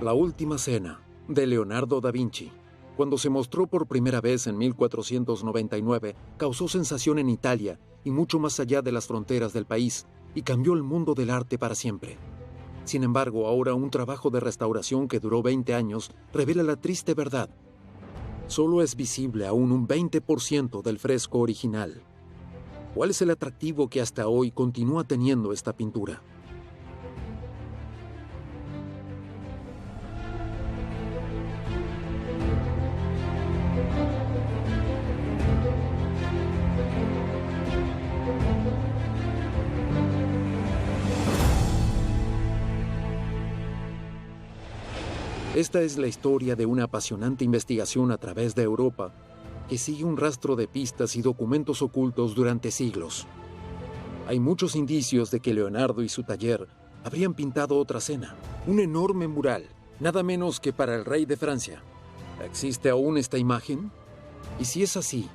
La Última Cena, de Leonardo da Vinci. Cuando se mostró por primera vez en 1499, causó sensación en Italia y mucho más allá de las fronteras del país, y cambió el mundo del arte para siempre. Sin embargo, ahora un trabajo de restauración que duró 20 años revela la triste verdad. Solo es visible aún un 20% del fresco original. ¿Cuál es el atractivo que hasta hoy continúa teniendo esta pintura? Esta es la historia de una apasionante investigación a través de Europa que sigue un rastro de pistas y documentos ocultos durante siglos. Hay muchos indicios de que Leonardo y su taller habrían pintado otra cena, un enorme mural, nada menos que para el rey de Francia. ¿Existe aún esta imagen? Y si es así,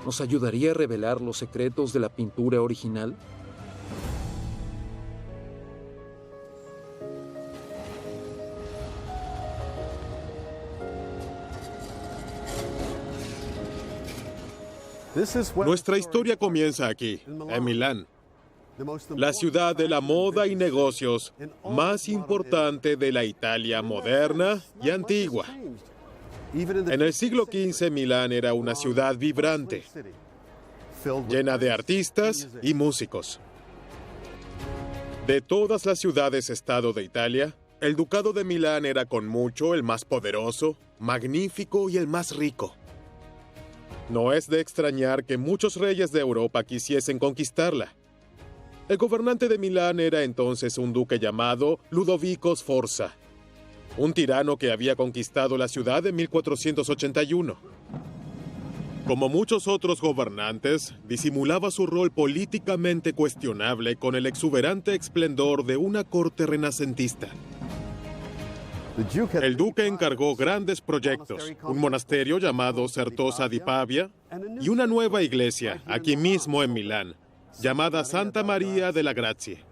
¿nos ayudaría a revelar los secretos de la pintura original? Nuestra historia comienza aquí, en Milán, la ciudad de la moda y negocios más importante de la Italia moderna y antigua. En el siglo XV, Milán era una ciudad vibrante, llena de artistas y músicos. De todas las ciudades-estado de Italia, el Ducado de Milán era con mucho el más poderoso, magnífico y el más rico. No es de extrañar que muchos reyes de Europa quisiesen conquistarla. El gobernante de Milán era entonces un duque llamado Ludovico Sforza, un tirano que había conquistado la ciudad en 1481. Como muchos otros gobernantes, disimulaba su rol políticamente cuestionable con el exuberante esplendor de una corte renacentista. El duque encargó grandes proyectos, un monasterio llamado Certosa di Pavia y una nueva iglesia, aquí mismo en Milán, llamada Santa María de la Grazie.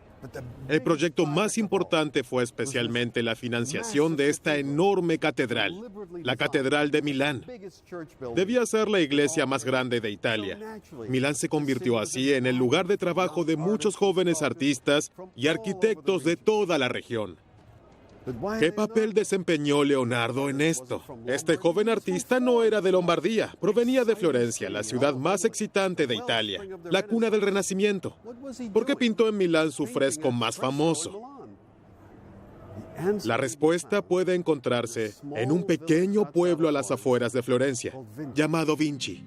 El proyecto más importante fue especialmente la financiación de esta enorme catedral, la Catedral de Milán. Debía ser la iglesia más grande de Italia. Milán se convirtió así en el lugar de trabajo de muchos jóvenes artistas y arquitectos de toda la región. ¿Qué papel desempeñó Leonardo en esto? Este joven artista no era de Lombardía, provenía de Florencia, la ciudad más excitante de Italia, la cuna del Renacimiento. ¿Por qué pintó en Milán su fresco más famoso? La respuesta puede encontrarse en un pequeño pueblo a las afueras de Florencia, llamado Vinci.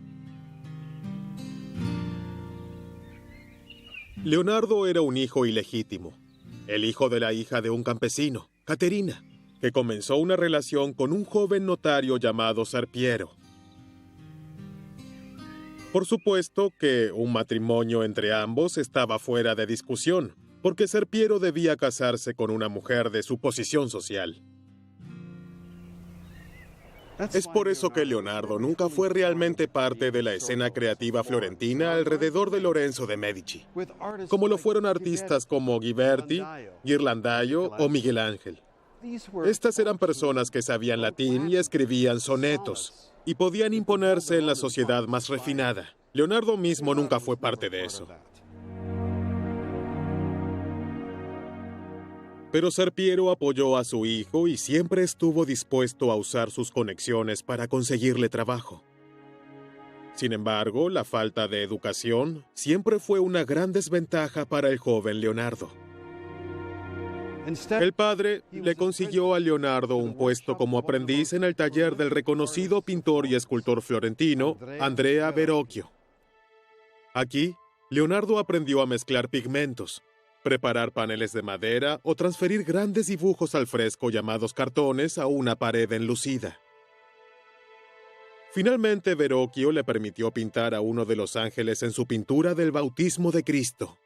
Leonardo era un hijo ilegítimo, el hijo de la hija de un campesino, Caterina, que comenzó una relación con un joven notario llamado Serpiero. Por supuesto que un matrimonio entre ambos estaba fuera de discusión, porque Serpiero debía casarse con una mujer de su posición social. Es por eso que Leonardo nunca fue realmente parte de la escena creativa florentina alrededor de Lorenzo de Medici, como lo fueron artistas como Ghiberti, Ghirlandaio o Miguel Ángel. Estas eran personas que sabían latín y escribían sonetos, y podían imponerse en la sociedad más refinada. Leonardo mismo nunca fue parte de eso. Pero Serpiero apoyó a su hijo y siempre estuvo dispuesto a usar sus conexiones para conseguirle trabajo. Sin embargo, la falta de educación siempre fue una gran desventaja para el joven Leonardo. El padre le consiguió a Leonardo un puesto como aprendiz en el taller del reconocido pintor y escultor florentino Andrea Verrocchio. Aquí, Leonardo aprendió a mezclar pigmentos, preparar paneles de madera o transferir grandes dibujos al fresco llamados cartones a una pared enlucida. Finalmente, Verrocchio le permitió pintar a uno de los ángeles en su pintura del bautismo de Cristo.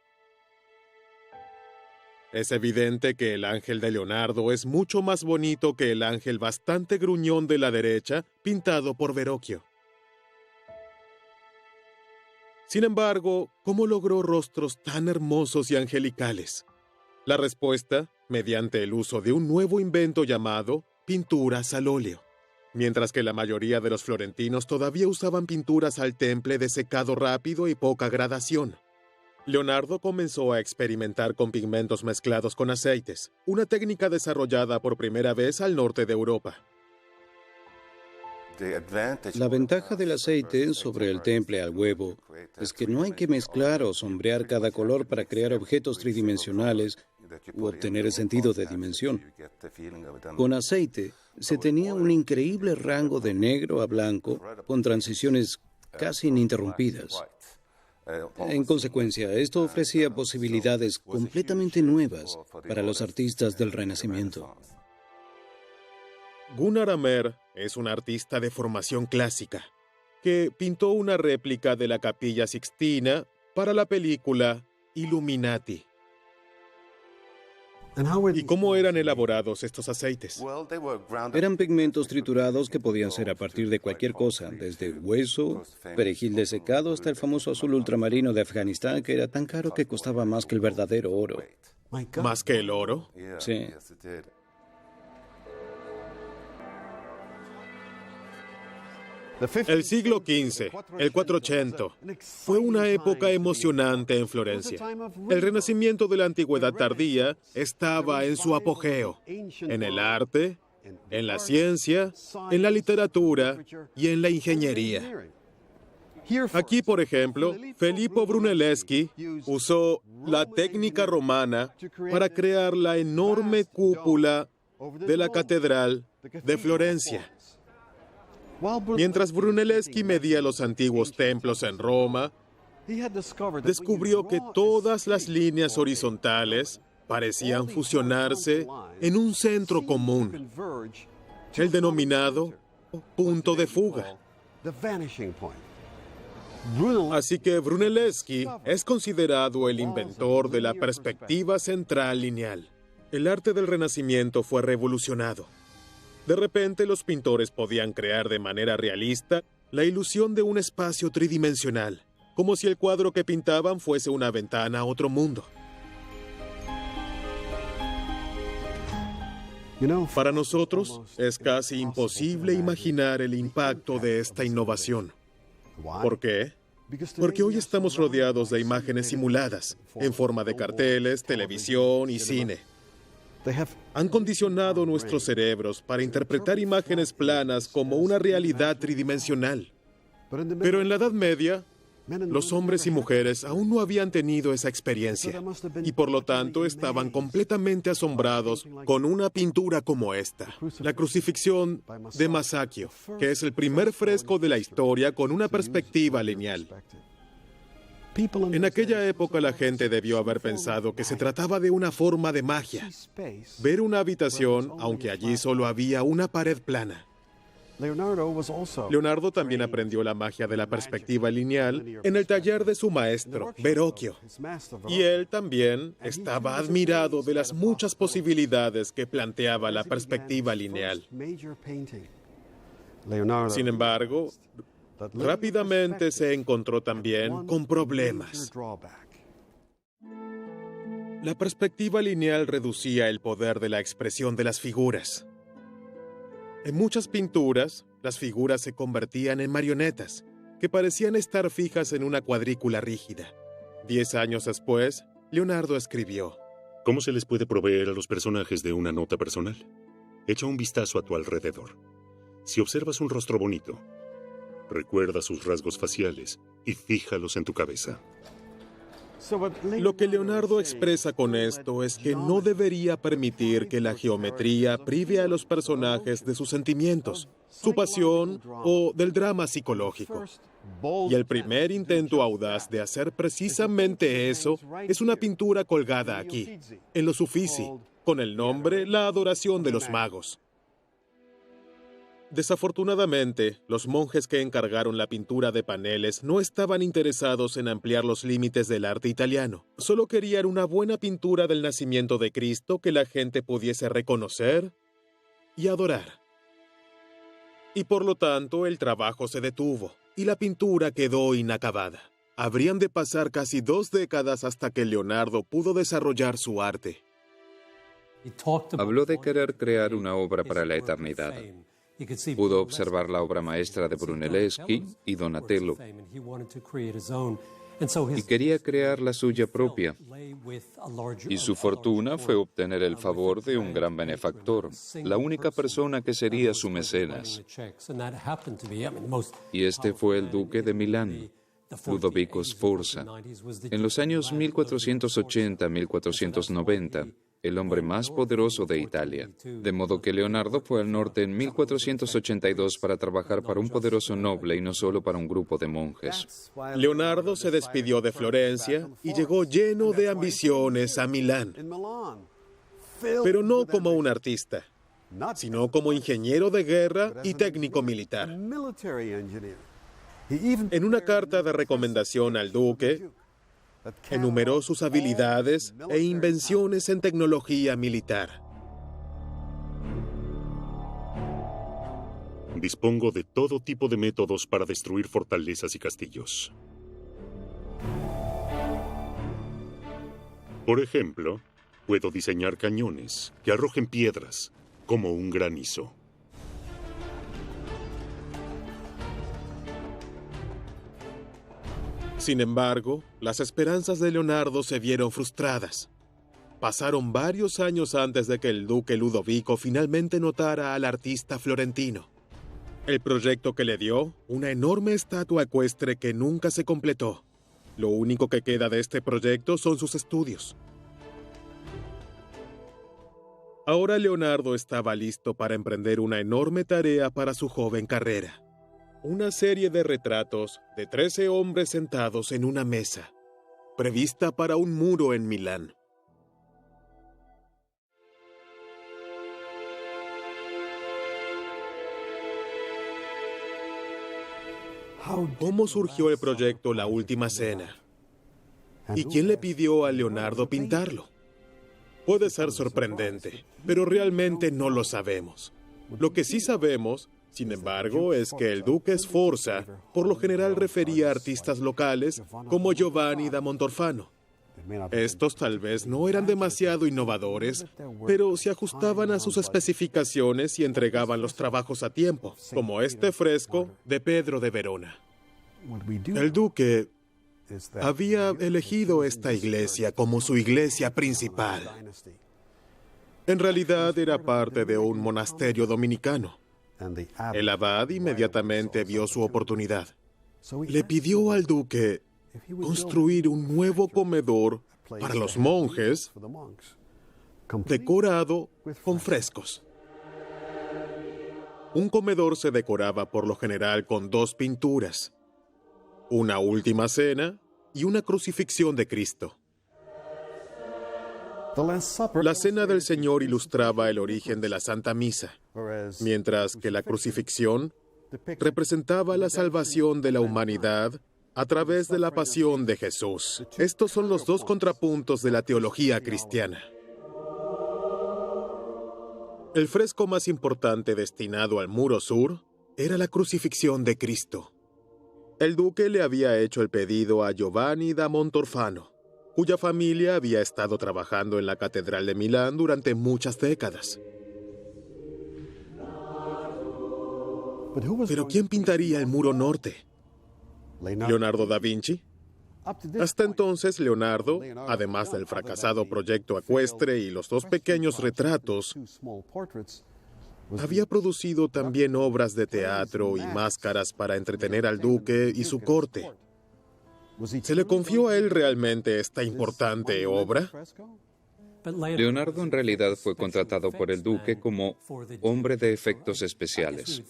Es evidente que el ángel de Leonardo es mucho más bonito que el ángel bastante gruñón de la derecha, pintado por Verrocchio. Sin embargo, ¿cómo logró rostros tan hermosos y angelicales? La respuesta, mediante el uso de un nuevo invento llamado pinturas al óleo. Mientras que la mayoría de los florentinos todavía usaban pinturas al temple de secado rápido y poca gradación. Leonardo comenzó a experimentar con pigmentos mezclados con aceites, una técnica desarrollada por primera vez al norte de Europa. La ventaja del aceite sobre el temple al huevo es que no hay que mezclar o sombrear cada color para crear objetos tridimensionales u obtener el sentido de dimensión. Con aceite se tenía un increíble rango de negro a blanco con transiciones casi ininterrumpidas. En consecuencia, esto ofrecía posibilidades completamente nuevas para los artistas del Renacimiento. Gunnar Amer es un artista de formación clásica que pintó una réplica de la Capilla Sixtina para la película Illuminati. ¿Y cómo eran elaborados estos aceites? Eran pigmentos triturados que podían ser a partir de cualquier cosa, desde hueso, perejil desecado hasta el famoso azul ultramarino de Afganistán, que era tan caro que costaba más que el verdadero oro. ¿Más que el oro? Sí. El siglo XV, el 480, fue una época emocionante en Florencia. El renacimiento de la antigüedad tardía estaba en su apogeo, en el arte, en la ciencia, en la literatura y en la ingeniería. Aquí, por ejemplo, Filippo Brunelleschi usó la técnica romana para crear la enorme cúpula de la Catedral de Florencia. Mientras Brunelleschi medía los antiguos templos en Roma, descubrió que todas las líneas horizontales parecían fusionarse en un centro común, el denominado punto de fuga. Así que Brunelleschi es considerado el inventor de la perspectiva central lineal. El arte del Renacimiento fue revolucionado. De repente, los pintores podían crear de manera realista la ilusión de un espacio tridimensional, como si el cuadro que pintaban fuese una ventana a otro mundo. Para nosotros, es casi imposible imaginar el impacto de esta innovación. ¿Por qué? Porque hoy estamos rodeados de imágenes simuladas, en forma de carteles, televisión y cine. Han condicionado nuestros cerebros para interpretar imágenes planas como una realidad tridimensional. Pero en la Edad Media, los hombres y mujeres aún no habían tenido esa experiencia y por lo tanto estaban completamente asombrados con una pintura como esta, la Crucifixión de Masaccio, que es el primer fresco de la historia con una perspectiva lineal. En aquella época la gente debió haber pensado que se trataba de una forma de magia. Ver una habitación, aunque allí solo había una pared plana. Leonardo también aprendió la magia de la perspectiva lineal en el taller de su maestro, Verrocchio. Y él también estaba admirado de las muchas posibilidades que planteaba la perspectiva lineal. Sin embargo, rápidamente se encontró también con problemas. La perspectiva lineal reducía el poder de la expresión de las figuras. En muchas pinturas, las figuras se convertían en marionetas, que parecían estar fijas en una cuadrícula rígida. 10 años después, Leonardo escribió: ¿Cómo se les puede proveer a los personajes de una nota personal? Echa un vistazo a tu alrededor. Si observas un rostro bonito, recuerda sus rasgos faciales y fíjalos en tu cabeza. Lo que Leonardo expresa con esto es que no debería permitir que la geometría prive a los personajes de sus sentimientos, su pasión o del drama psicológico. Y el primer intento audaz de hacer precisamente eso es una pintura colgada aquí, en los Uffizi, con el nombre La Adoración de los Magos. Desafortunadamente, los monjes que encargaron la pintura de paneles no estaban interesados en ampliar los límites del arte italiano. Solo querían una buena pintura del nacimiento de Cristo que la gente pudiese reconocer y adorar. Y por lo tanto, el trabajo se detuvo y la pintura quedó inacabada. Habrían de pasar casi 2 décadas hasta que Leonardo pudo desarrollar su arte. Habló de querer crear una obra para la eternidad. Pudo observar la obra maestra de Brunelleschi y Donatello, y quería crear la suya propia. Y su fortuna fue obtener el favor de un gran benefactor, la única persona que sería su mecenas. Y este fue el duque de Milán, Ludovico Sforza. En los años 1480-1490, el hombre más poderoso de Italia. De modo que Leonardo fue al norte en 1482 para trabajar para un poderoso noble y no solo para un grupo de monjes. Leonardo se despidió de Florencia y llegó lleno de ambiciones a Milán. Pero no como un artista, sino como ingeniero de guerra y técnico militar. En una carta de recomendación al duque, enumeró sus habilidades e invenciones en tecnología militar. Dispongo de todo tipo de métodos para destruir fortalezas y castillos. Por ejemplo, puedo diseñar cañones que arrojen piedras como un granizo. Sin embargo, las esperanzas de Leonardo se vieron frustradas. Pasaron varios años antes de que el duque Ludovico finalmente notara al artista florentino. El proyecto que le dio, una enorme estatua ecuestre que nunca se completó. Lo único que queda de este proyecto son sus estudios. Ahora Leonardo estaba listo para emprender una enorme tarea para su joven carrera. Una serie de retratos de 13 hombres sentados en una mesa, prevista para un muro en Milán. ¿Cómo surgió el proyecto La Última Cena? ¿Y quién le pidió a Leonardo pintarlo? Puede ser sorprendente, pero realmente no lo sabemos. Lo que sí sabemos, sin embargo, es que el duque Sforza por lo general refería a artistas locales como Giovanni da Montorfano. Estos tal vez no eran demasiado innovadores, pero se ajustaban a sus especificaciones y entregaban los trabajos a tiempo, como este fresco de Pedro de Verona. El duque había elegido esta iglesia como su iglesia principal. En realidad era parte de un monasterio dominicano. El abad inmediatamente vio su oportunidad. Le pidió al duque construir un nuevo comedor para los monjes, decorado con frescos. Un comedor se decoraba por lo general con 2 pinturas, una Última Cena y una crucifixión de Cristo. La Cena del Señor ilustraba el origen de la Santa Misa, mientras que la crucifixión representaba la salvación de la humanidad a través de la pasión de Jesús. Estos son los 2 contrapuntos de la teología cristiana. El fresco más importante destinado al muro sur era la crucifixión de Cristo. El duque le había hecho el pedido a Giovanni da Montorfano, cuya familia había estado trabajando en la Catedral de Milán durante muchas décadas. ¿Pero quién pintaría el muro norte? ¿Leonardo da Vinci? Hasta entonces, Leonardo, además del fracasado proyecto ecuestre y los 2 pequeños retratos, había producido también obras de teatro y máscaras para entretener al duque y su corte. ¿Se le confió a él realmente esta importante obra? Leonardo en realidad fue contratado por el duque como hombre de efectos especiales,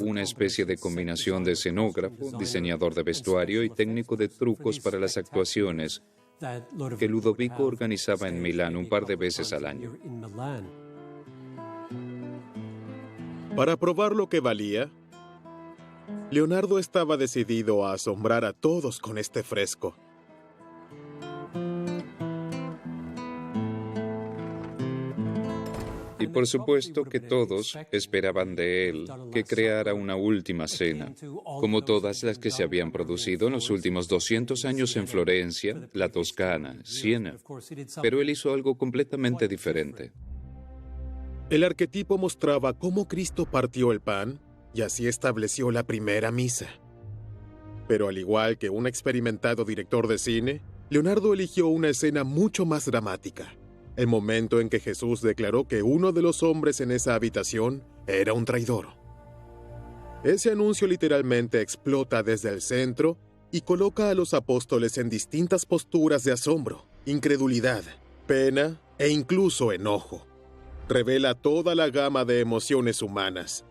una especie de combinación de escenógrafo, diseñador de vestuario y técnico de trucos para las actuaciones que Ludovico organizaba en Milán un par de veces al año. Para probar lo que valía, Leonardo estaba decidido a asombrar a todos con este fresco. Y por supuesto que todos esperaban de él que creara una última cena, como todas las que se habían producido en los últimos 200 años en Florencia, la Toscana, Siena. Pero él hizo algo completamente diferente. El arquetipo mostraba cómo Cristo partió el pan y así estableció la primera misa. Pero al igual que un experimentado director de cine, Leonardo eligió una escena mucho más dramática. El momento en que Jesús declaró que uno de los hombres en esa habitación era un traidor. Ese anuncio literalmente explota desde el centro y coloca a los apóstoles en distintas posturas de asombro, incredulidad, pena e incluso enojo. Revela toda la gama de emociones humanas.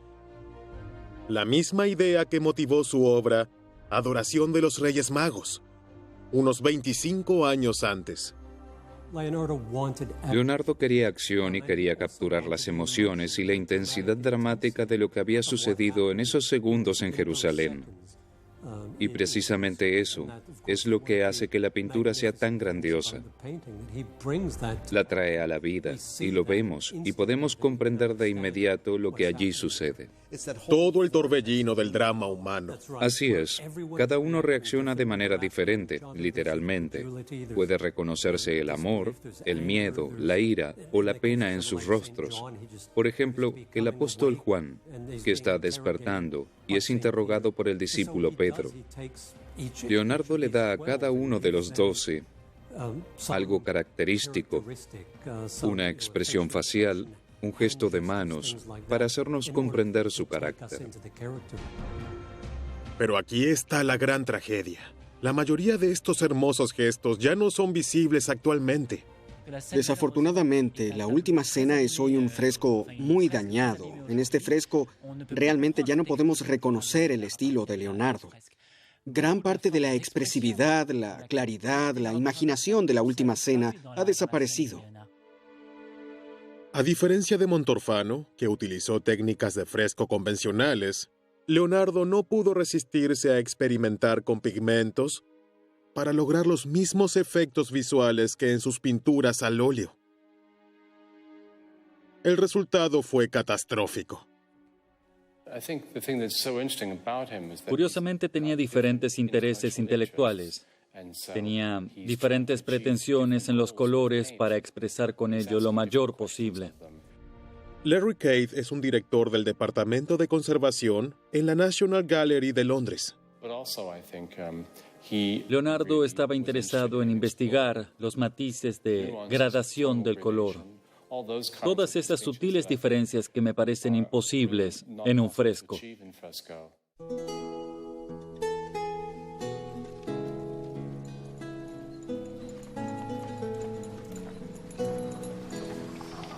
La misma idea que motivó su obra Adoración de los Reyes Magos, unos 25 años antes. Leonardo quería acción y quería capturar las emociones y la intensidad dramática de lo que había sucedido en esos segundos en Jerusalén. Y precisamente eso es lo que hace que la pintura sea tan grandiosa. La trae a la vida y lo vemos y podemos comprender de inmediato lo que allí sucede. Todo el torbellino del drama humano. Así es. Cada uno reacciona de manera diferente, literalmente. Puede reconocerse el amor, el miedo, la ira o la pena en sus rostros. Por ejemplo, el apóstol Juan, que está despertando y es interrogado por el discípulo Pedro. Leonardo le da a cada uno de los 12 algo característico, una expresión facial, un gesto de manos, para hacernos comprender su carácter. Pero aquí está la gran tragedia. La mayoría de estos hermosos gestos ya no son visibles actualmente. Desafortunadamente, la última cena es hoy un fresco muy dañado. En este fresco, realmente ya no podemos reconocer el estilo de Leonardo. Gran parte de la expresividad, la claridad, la imaginación de la última cena ha desaparecido. A diferencia de Montorfano, que utilizó técnicas de fresco convencionales, Leonardo no pudo resistirse a experimentar con pigmentos para lograr los mismos efectos visuales que en sus pinturas al óleo. El resultado fue catastrófico. Curiosamente tenía diferentes intereses intelectuales. Tenía diferentes pretensiones en los colores para expresar con ello lo mayor posible. Larry Cade es un director del Departamento de Conservación en la National Gallery de Londres. Leonardo estaba interesado en investigar los matices de gradación del color. Todas esas sutiles diferencias que me parecen imposibles en un fresco.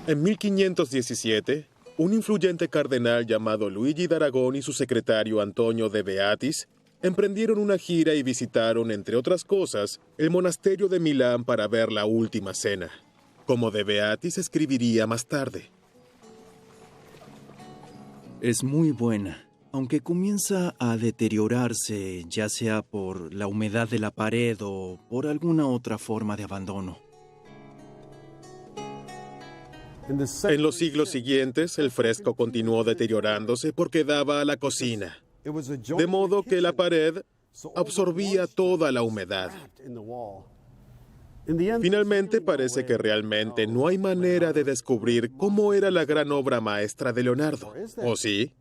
En 1517, un influyente cardenal llamado Luigi d'Aragón y su secretario Antonio de Beatis emprendieron una gira y visitaron, entre otras cosas, el monasterio de Milán para ver la última cena, como de Beatis escribiría más tarde. Es muy buena, aunque comienza a deteriorarse, ya sea por la humedad de la pared o por alguna otra forma de abandono. En los siglos siguientes, el fresco continuó deteriorándose porque daba a la cocina, de modo que la pared absorbía toda la humedad. Finalmente, parece que realmente no hay manera de descubrir cómo era la gran obra maestra de Leonardo, ¿o sí?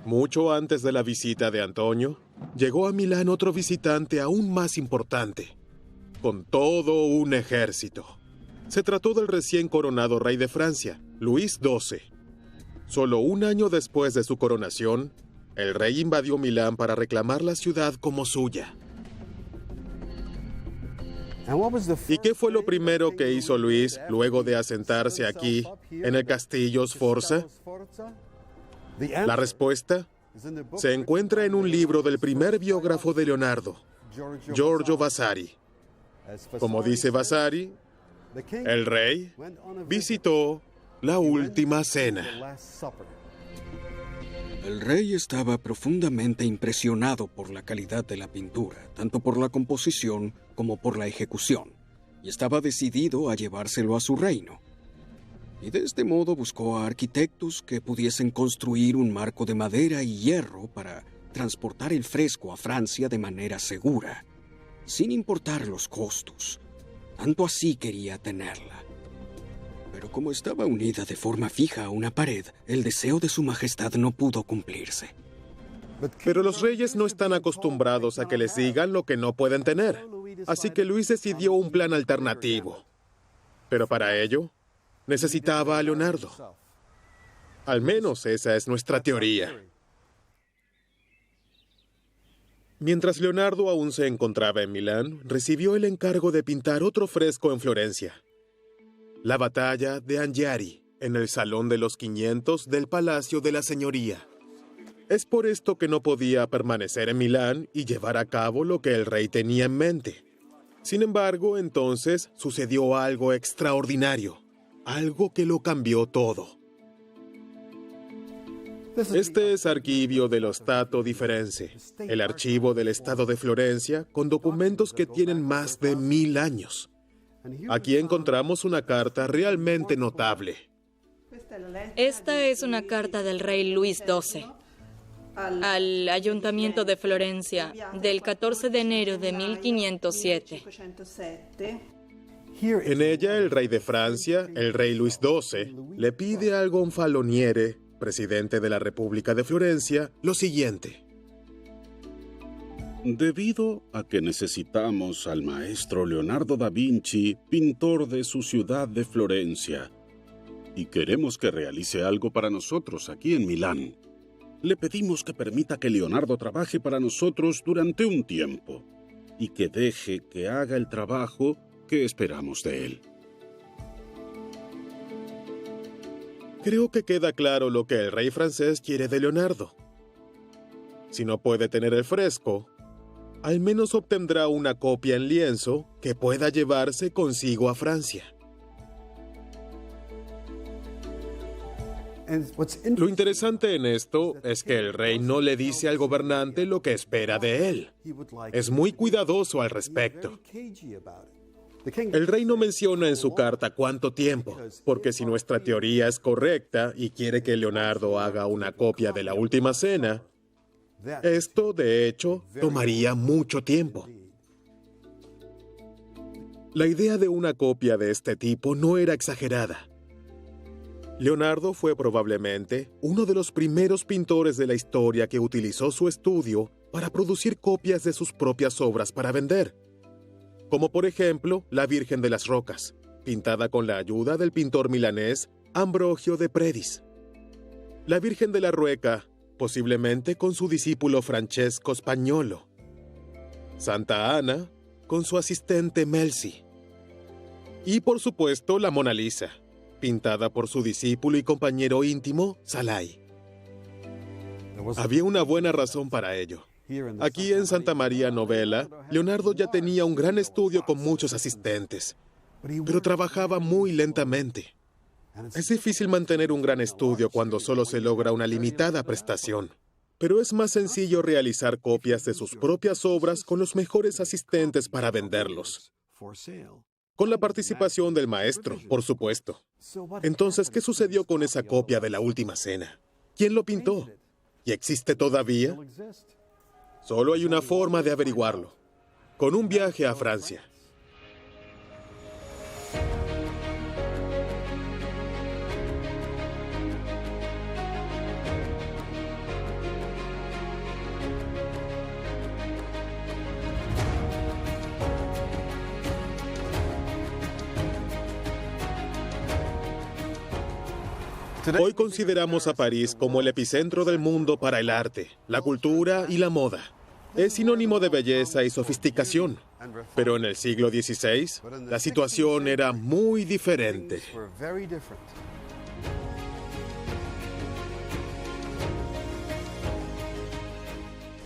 Mucho antes de la visita de Antonio, llegó a Milán otro visitante aún más importante, con todo un ejército. Se trató del recién coronado rey de Francia, Luis XII. Solo un año después de su coronación, el rey invadió Milán para reclamar la ciudad como suya. ¿Y qué fue lo primero que hizo Luis luego de asentarse aquí, en el castillo Sforza? La respuesta se encuentra en un libro del primer biógrafo de Leonardo, Giorgio Vasari. Como dice Vasari, el rey visitó la última cena. El rey estaba profundamente impresionado por la calidad de la pintura, tanto por la composición como por la ejecución. y estaba decidido a llevárselo a su reino. Y de este modo buscó a arquitectos que pudiesen construir un marco de madera y hierro para transportar el fresco a Francia de manera segura, sin importar los costos. Tanto así quería tenerla. Pero como estaba unida de forma fija a una pared, el deseo de su majestad no pudo cumplirse. Pero los reyes no están acostumbrados a que les digan lo que no pueden tener. Así que Luis decidió un plan alternativo. Pero para ello, necesitaba a Leonardo. Al menos esa es nuestra teoría. Mientras Leonardo aún se encontraba en Milán, recibió el encargo de pintar otro fresco en Florencia. La batalla de Anghiari, en el Salón de los 500 del Palacio de la Señoría. Es por esto que no podía permanecer en Milán y llevar a cabo lo que el rey tenía en mente. Sin embargo, entonces sucedió algo extraordinario, algo que lo cambió todo. Este es Archivio dello Stato di Firenze, el archivo del Estado de Florencia, con documentos que tienen más de 1000 años. Aquí encontramos una carta realmente notable. Esta es una carta del rey Luis XII al Ayuntamiento de Florencia del 14 de enero de 1507. En ella, el rey de Francia, el rey Luis XII, le pide al gonfaloniere, presidente de la República de Florencia, lo siguiente. Debido a que necesitamos al maestro Leonardo da Vinci, pintor de su ciudad de Florencia, y queremos que realice algo para nosotros aquí en Milán, le pedimos que permita que Leonardo trabaje para nosotros durante un tiempo y que deje que haga el trabajo que esperamos de él. Creo que queda claro lo que el rey francés quiere de Leonardo. Si no puede tener el fresco, al menos obtendrá una copia en lienzo que pueda llevarse consigo a Francia. Lo interesante en esto es que el rey no le dice al gobernante lo que espera de él. Es muy cuidadoso al respecto. El rey no menciona en su carta cuánto tiempo, porque si nuestra teoría es correcta y quiere que Leonardo haga una copia de la Última Cena, esto, de hecho, tomaría mucho tiempo. La idea de una copia de este tipo no era exagerada. Leonardo fue probablemente uno de los primeros pintores de la historia que utilizó su estudio para producir copias de sus propias obras para vender, como por ejemplo la Virgen de las Rocas, pintada con la ayuda del pintor milanés Ambrogio de Predis. La Virgen de la Rueca, posiblemente con su discípulo Francesco Spagnolo. Santa Ana, con su asistente Melzi. Y por supuesto la Mona Lisa, pintada por su discípulo y compañero íntimo Salai. Había una buena razón para ello. Aquí en Santa María Novella, Leonardo ya tenía un gran estudio con muchos asistentes, pero trabajaba muy lentamente. Es difícil mantener un gran estudio cuando solo se logra una limitada prestación, pero es más sencillo realizar copias de sus propias obras con los mejores asistentes para venderlos. Con la participación del maestro, por supuesto. Entonces, ¿qué sucedió con esa copia de la Última Cena? ¿Quién lo pintó? ¿Y existe todavía? Solo hay una forma de averiguarlo: con un viaje a Francia. Hoy consideramos a París como el epicentro del mundo para el arte, la cultura y la moda. Es sinónimo de belleza y sofisticación. Pero en el siglo XVI, la situación era muy diferente.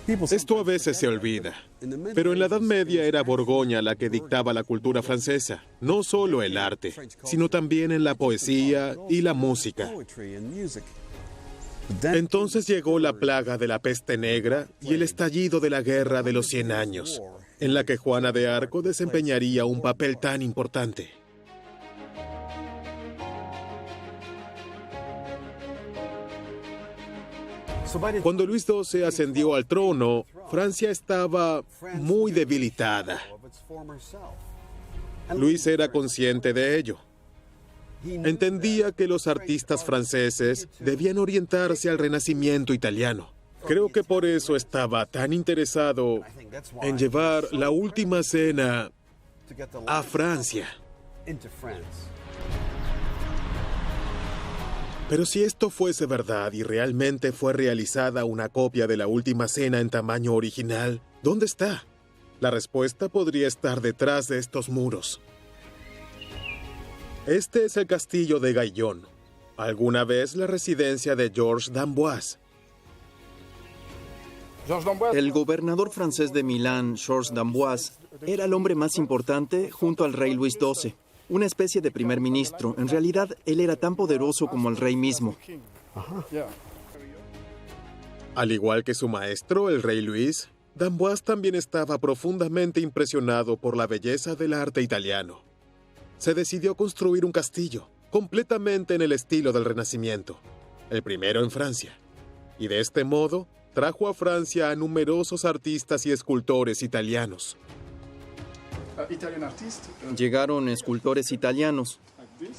Esto a veces se olvida, pero en la Edad Media era Borgoña la que dictaba la cultura francesa, no solo el arte, sino también en la poesía y la música. Entonces llegó la plaga de la peste negra y el estallido de la Guerra de los 100 años. en la que Juana de Arco desempeñaría un papel tan importante. Cuando Luis XII ascendió al trono, Francia estaba muy debilitada. Luis era consciente de ello. Entendía que los artistas franceses debían orientarse al Renacimiento italiano. Creo que por eso estaba tan interesado en llevar La Última Cena a Francia. Pero si esto fuese verdad y realmente fue realizada una copia de La Última Cena en tamaño original, ¿dónde está? La respuesta podría estar detrás de estos muros. Este es el castillo de Gaillon, alguna vez la residencia de Georges d'Amboise. El gobernador francés de Milán, Georges d'Amboise, era el hombre más importante junto al rey Luis XII. Una especie de primer ministro. En realidad, él era tan poderoso como el rey mismo. Al igual que su maestro, el rey Luis, d'Amboise también estaba profundamente impresionado por la belleza del arte italiano. Se decidió construir un castillo, completamente en el estilo del Renacimiento, el primero en Francia. Y de este modo, trajo a Francia a numerosos artistas y escultores italianos. Llegaron escultores italianos,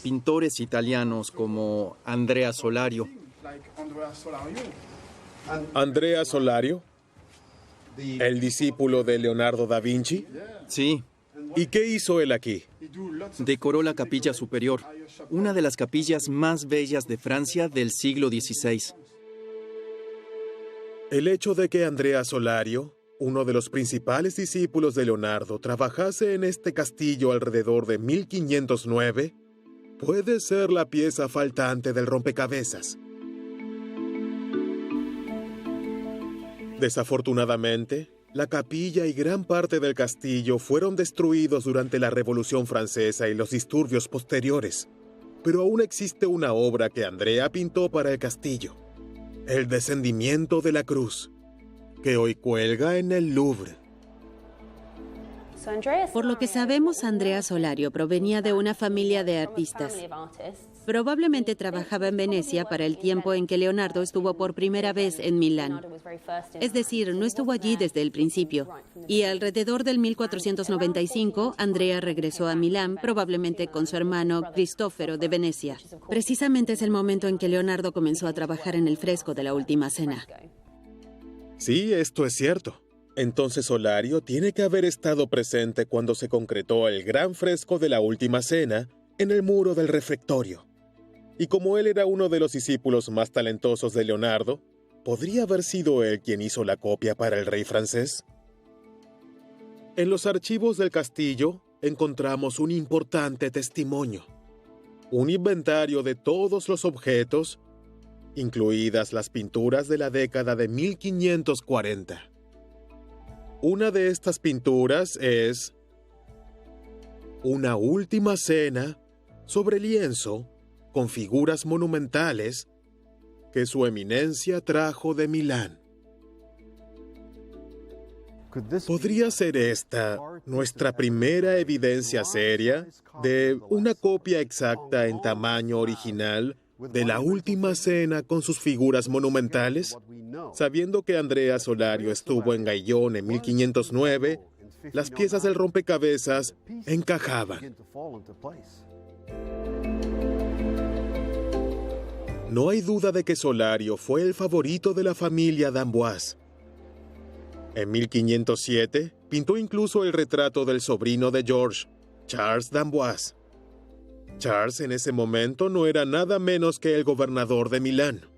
pintores italianos como Andrea Solario. ¿Andrea Solario? ¿El discípulo de Leonardo da Vinci? Sí. ¿Y qué hizo él aquí? Decoró la capilla superior, una de las capillas más bellas de Francia del siglo XVI. El hecho de que Andrea Solario, uno de los principales discípulos de Leonardo, trabajase en este castillo alrededor de 1509, puede ser la pieza faltante del rompecabezas. Desafortunadamente, la capilla y gran parte del castillo fueron destruidos durante la Revolución Francesa y los disturbios posteriores, pero aún existe una obra que Andrea pintó para el castillo, El descendimiento de la cruz, que hoy cuelga en el Louvre. Por lo que sabemos, Andrea Solario provenía de una familia de artistas. Probablemente trabajaba en Venecia para el tiempo en que Leonardo estuvo por primera vez en Milán. Es decir, no estuvo allí desde el principio. Y alrededor del 1495, Andrea regresó a Milán, probablemente con su hermano Cristoforo de Venecia. Precisamente es el momento en que Leonardo comenzó a trabajar en el fresco de La Última Cena. Sí, esto es cierto. Entonces Solario tiene que haber estado presente cuando se concretó el gran fresco de La Última Cena en el muro del refectorio. Y como él era uno de los discípulos más talentosos de Leonardo, ¿podría haber sido él quien hizo la copia para el rey francés? En los archivos del castillo encontramos un importante testimonio, un inventario de todos los objetos, incluidas las pinturas de la década de 1540. Una de estas pinturas es Una Última Cena sobre lienzo con figuras monumentales que su eminencia trajo de Milán. ¿Podría ser esta nuestra primera evidencia seria de una copia exacta en tamaño original de La Última Cena con sus figuras monumentales? Sabiendo que Andrea Solario estuvo en Gaillon en 1509, las piezas del rompecabezas encajaban. No hay duda de que Solario fue el favorito de la familia d'Amboise. En 1507, pintó incluso el retrato del sobrino de Georges, Charles d'Amboise. Charles en ese momento no era nada menos que el gobernador de Milán.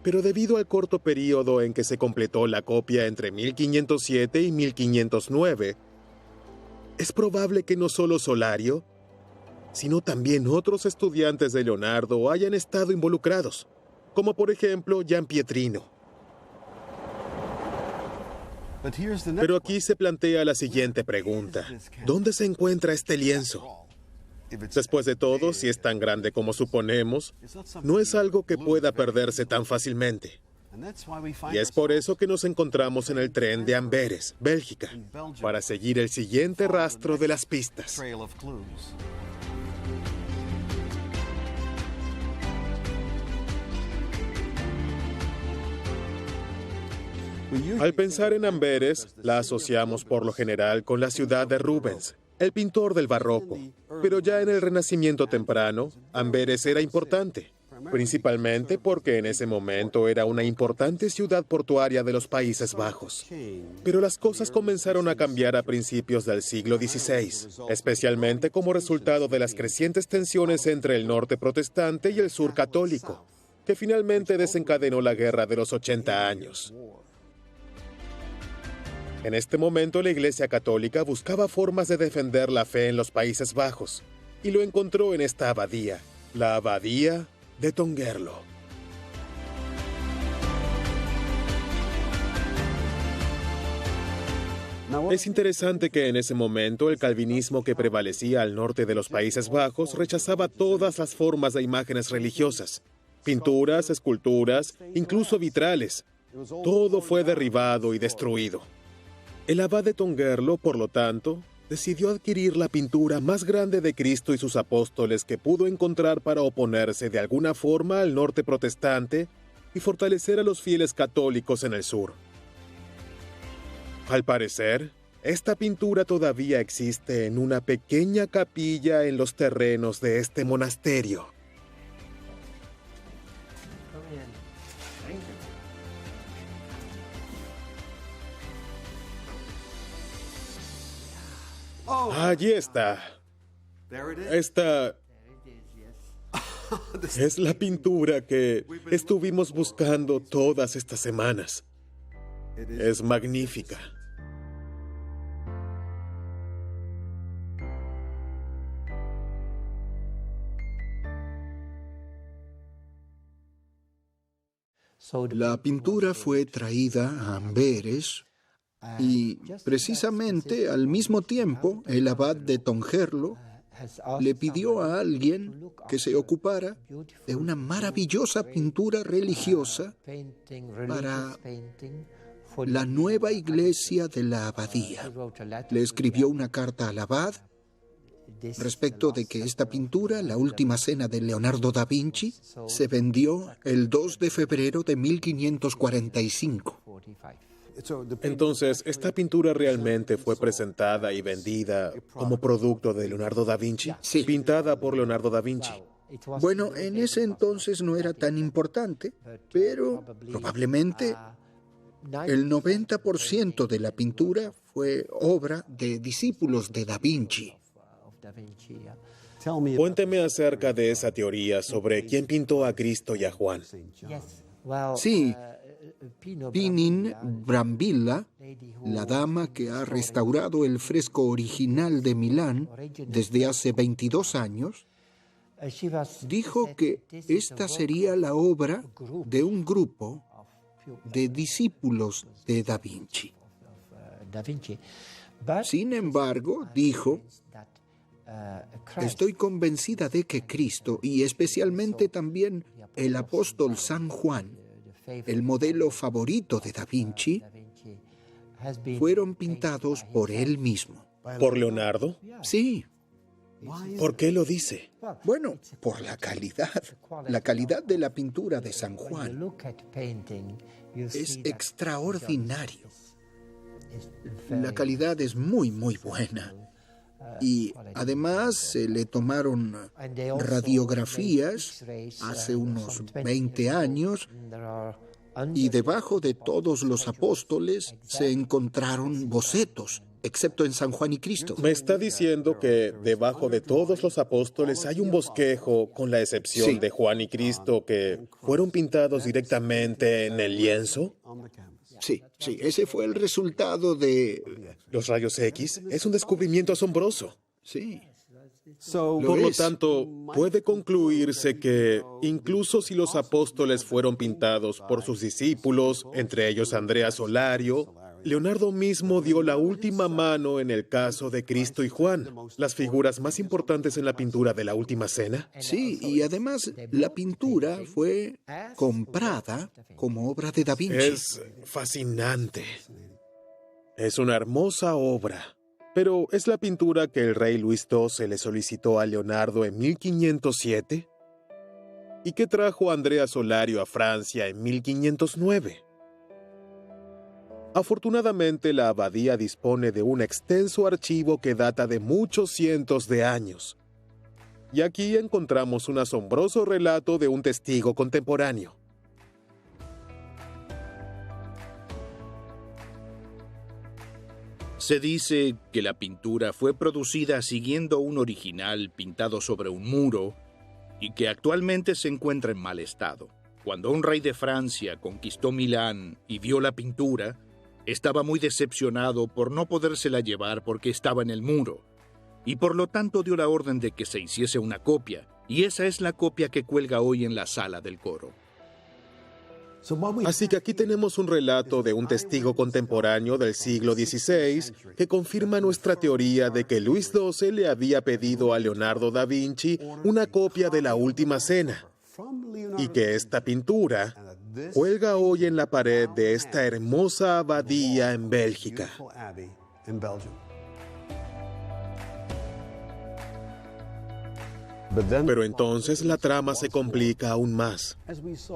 Pero debido al corto periodo en que se completó la copia entre 1507 y 1509, es probable que no solo Solario, sino también otros estudiantes de Leonardo hayan estado involucrados, como por ejemplo Gianpietrino. Pero aquí se plantea la siguiente pregunta: ¿dónde se encuentra este lienzo? Después de todo, si es tan grande como suponemos, no es algo que pueda perderse tan fácilmente. Y es por eso que nos encontramos en el tren de Amberes, Bélgica, para seguir el siguiente rastro de las pistas. Al pensar en Amberes, la asociamos por lo general con la ciudad de Rubens, el pintor del barroco. Pero ya en el Renacimiento temprano, Amberes era importante, principalmente porque en ese momento era una importante ciudad portuaria de los Países Bajos. Pero las cosas comenzaron a cambiar a principios del siglo XVI, especialmente como resultado de las crecientes tensiones entre el norte protestante y el sur católico, que finalmente desencadenó la Guerra de los 80 años. En este momento, la Iglesia Católica buscaba formas de defender la fe en los Países Bajos, y lo encontró en esta abadía, la Abadía de Tongerlo. Es interesante que en ese momento el calvinismo que prevalecía al norte de los Países Bajos rechazaba todas las formas de imágenes religiosas, pinturas, esculturas, incluso vitrales. Todo fue derribado y destruido. El abad de Tongerlo, por lo tanto, decidió adquirir la pintura más grande de Cristo y sus apóstoles que pudo encontrar para oponerse de alguna forma al norte protestante y fortalecer a los fieles católicos en el sur. Al parecer, esta pintura todavía existe en una pequeña capilla en los terrenos de este monasterio. Allí está. Esta es la pintura que estuvimos buscando todas estas semanas. Es magnífica. La pintura fue traída a Amberes y precisamente al mismo tiempo el abad de Tongerlo le pidió a alguien que se ocupara de una maravillosa pintura religiosa para la nueva iglesia de la abadía. Le escribió una carta al abad respecto de que esta pintura, La Última Cena de Leonardo da Vinci, se vendió el 2 de febrero de 1545. Entonces, ¿esta pintura realmente fue presentada y vendida como producto de Leonardo da Vinci? Sí. Pintada por Leonardo da Vinci. Bueno, en ese entonces no era tan importante, pero probablemente el 90% de la pintura fue obra de discípulos de da Vinci. Cuénteme acerca de esa teoría sobre quién pintó a Cristo y a Juan. Sí, Pinin Brambilla, la dama que ha restaurado el fresco original de Milán desde hace 22 años, dijo que esta sería la obra de un grupo de discípulos de da Vinci. Sin embargo, dijo, estoy convencida de que Cristo, y especialmente también el apóstol San Juan, el modelo favorito de da Vinci, fueron pintados por él mismo. ¿Por Leonardo? Sí. ¿Por qué lo dice? Bueno, por la calidad. La calidad de la pintura de San Juan es extraordinario. La calidad es muy, muy buena. Y además se le tomaron radiografías hace unos 20 años y debajo de todos los apóstoles se encontraron bocetos, excepto en San Juan y Cristo. ¿Me está diciendo que debajo de todos los apóstoles hay un bosquejo, con la excepción de Juan y Cristo, que fueron pintados directamente en el lienzo? Sí, ese fue el resultado de... ¿Los rayos X? Es un descubrimiento asombroso. Sí. Por lo tanto, puede concluirse que, incluso si los apóstoles fueron pintados por sus discípulos, entre ellos Andrea Solario, Leonardo mismo dio la última mano en el caso de Cristo y Juan, las figuras más importantes en la pintura de la Última Cena. Sí, y además la pintura fue comprada como obra de Da Vinci. Es fascinante. Es una hermosa obra. Pero ¿es la pintura que el rey Luis XII le solicitó a Leonardo en 1507? ¿Y qué trajo Andrea Solario a Francia en 1509? Afortunadamente, la abadía dispone de un extenso archivo que data de muchos cientos de años. Y aquí encontramos un asombroso relato de un testigo contemporáneo. Se dice que la pintura fue producida siguiendo un original pintado sobre un muro y que actualmente se encuentra en mal estado. Cuando un rey de Francia conquistó Milán y vio la pintura, estaba muy decepcionado por no podérsela llevar porque estaba en el muro, y por lo tanto dio la orden de que se hiciese una copia, y esa es la copia que cuelga hoy en la sala del coro. Así que aquí tenemos un relato de un testigo contemporáneo del siglo XVI que confirma nuestra teoría de que Luis XII le había pedido a Leonardo da Vinci una copia de la Última Cena, y que esta pintura cuelga hoy en la pared de esta hermosa abadía en Bélgica. Pero entonces la trama se complica aún más.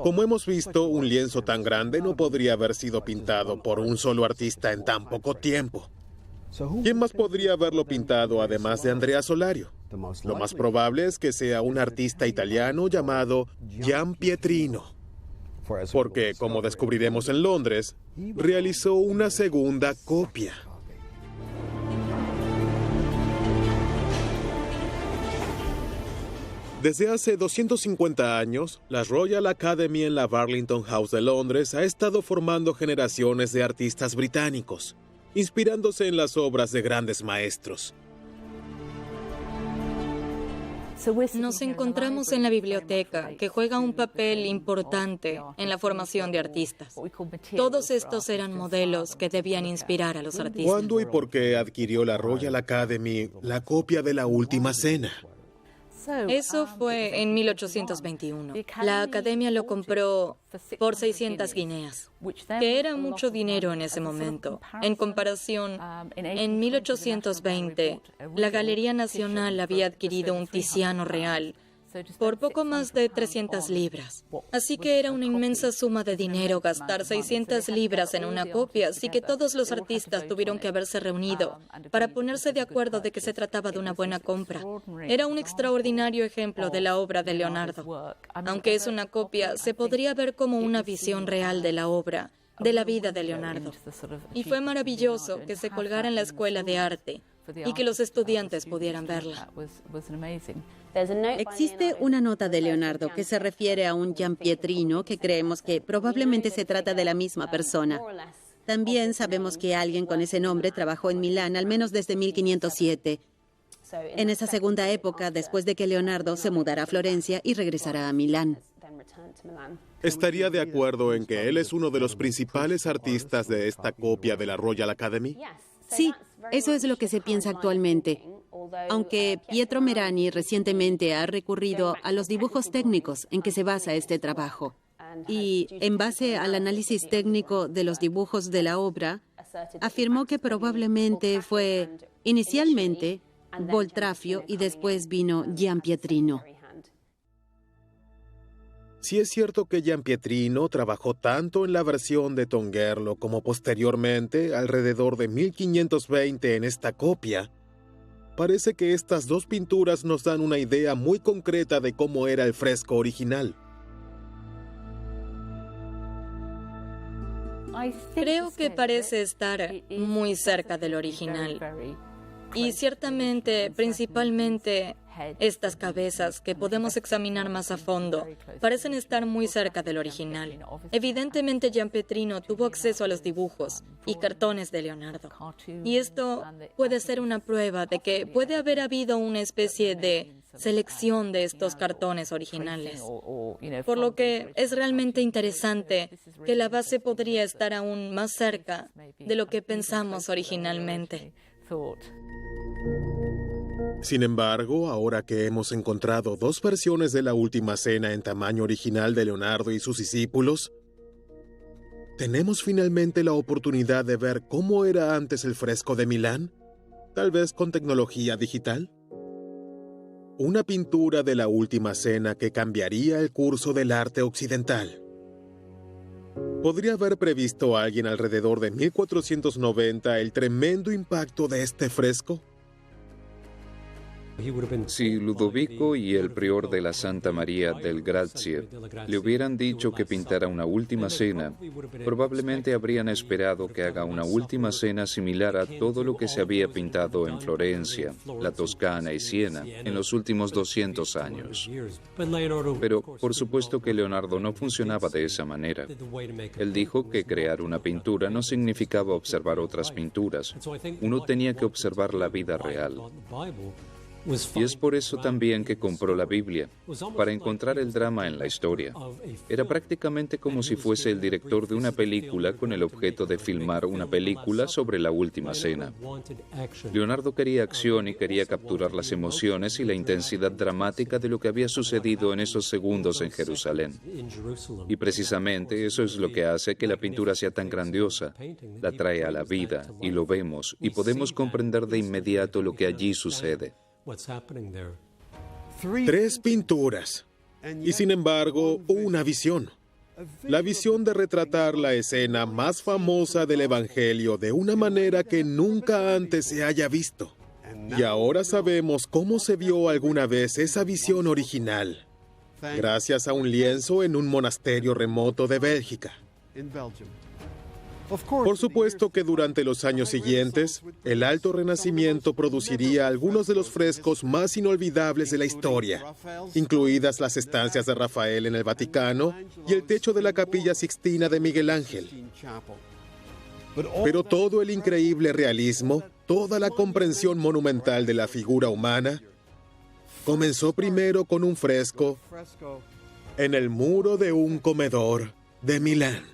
Como hemos visto, un lienzo tan grande no podría haber sido pintado por un solo artista en tan poco tiempo. ¿Quién más podría haberlo pintado además de Andrea Solario? Lo más probable es que sea un artista italiano llamado Giampietrino, porque, como descubriremos en Londres, realizó una segunda copia. Desde hace 250 años, la Royal Academy en la Burlington House de Londres ha estado formando generaciones de artistas británicos, inspirándose en las obras de grandes maestros. Nos encontramos en la biblioteca, que juega un papel importante en la formación de artistas. Todos estos eran modelos que debían inspirar a los artistas. ¿Cuándo y por qué adquirió la Royal Academy la copia de la Última Cena? Eso fue en 1821. La academia lo compró por 600 guineas, que era mucho dinero en ese momento. En comparación, en 1820, la Galería Nacional había adquirido un Tiziano real por poco más de 300 libras. Así que era una inmensa suma de dinero gastar 600 libras en una copia, así que todos los artistas tuvieron que haberse reunido para ponerse de acuerdo de que se trataba de una buena compra. Era un extraordinario ejemplo de la obra de Leonardo. Aunque es una copia, se podría ver como una visión real de la obra, de la vida de Leonardo. Y fue maravilloso que se colgara en la Escuela de Arte y que los estudiantes pudieran verla. Existe una nota de Leonardo que se refiere a un Giampietrino que creemos que probablemente se trata de la misma persona. También sabemos que alguien con ese nombre trabajó en Milán al menos desde 1507. En esa segunda época, después de que Leonardo se mudara a Florencia y regresara a Milán. ¿Estaría de acuerdo en que él es uno de los principales artistas de esta copia de la Royal Academy? Sí, eso es lo que se piensa actualmente. Aunque Pietro Merani recientemente ha recurrido a los dibujos técnicos en que se basa este trabajo. Y en base al análisis técnico de los dibujos de la obra, afirmó que probablemente fue inicialmente Boltraffio y después vino Giampietrino. Si es cierto que Giampietrino trabajó tanto en la versión de Tongerlo como posteriormente, alrededor de 1520 en esta copia, parece que estas dos pinturas nos dan una idea muy concreta de cómo era el fresco original. Creo que parece estar muy cerca del original. Y ciertamente, principalmente, Estas cabezas, que podemos examinar más a fondo, parecen estar muy cerca del original. Evidentemente, Giampetrino tuvo acceso a los dibujos y cartones de Leonardo. Y esto puede ser una prueba de que puede haber habido una especie de selección de estos cartones originales. Por lo que es realmente interesante que la base podría estar aún más cerca de lo que pensamos originalmente. Sin embargo, ahora que hemos encontrado dos versiones de la Última Cena en tamaño original de Leonardo y sus discípulos, ¿tenemos finalmente la oportunidad de ver cómo era antes el fresco de Milán? Tal vez con tecnología digital. Una pintura de la Última Cena que cambiaría el curso del arte occidental. ¿Podría haber previsto alguien alrededor de 1490 el tremendo impacto de este fresco? Si Ludovico y el prior de la Santa María del Grazie le hubieran dicho que pintara una última cena, probablemente habrían esperado que haga una última cena similar a todo lo que se había pintado en Florencia, la Toscana y Siena en los últimos 200 años. Pero por supuesto que Leonardo no funcionaba de esa manera. Él dijo que crear una pintura no significaba observar otras pinturas. Uno tenía que observar la vida real. Y es por eso también que compró la Biblia, para encontrar el drama en la historia. Era prácticamente como si fuese el director de una película con el objeto de filmar una película sobre la Última Cena. Leonardo quería acción y quería capturar las emociones y la intensidad dramática de lo que había sucedido en esos segundos en Jerusalén. Y precisamente eso es lo que hace que la pintura sea tan grandiosa. La trae a la vida y lo vemos y podemos comprender de inmediato lo que allí sucede. 3 pinturas. Y sin embargo, una visión. La visión de retratar la escena más famosa del Evangelio de una manera que nunca antes se haya visto. Y ahora sabemos cómo se vio alguna vez esa visión original, gracias a un lienzo en un monasterio remoto de Bélgica. Por supuesto que durante los años siguientes, el Alto Renacimiento produciría algunos de los frescos más inolvidables de la historia, incluidas las estancias de Rafael en el Vaticano y el techo de la Capilla Sixtina de Miguel Ángel. Pero todo el increíble realismo, toda la comprensión monumental de la figura humana, comenzó primero con un fresco en el muro de un comedor de Milán.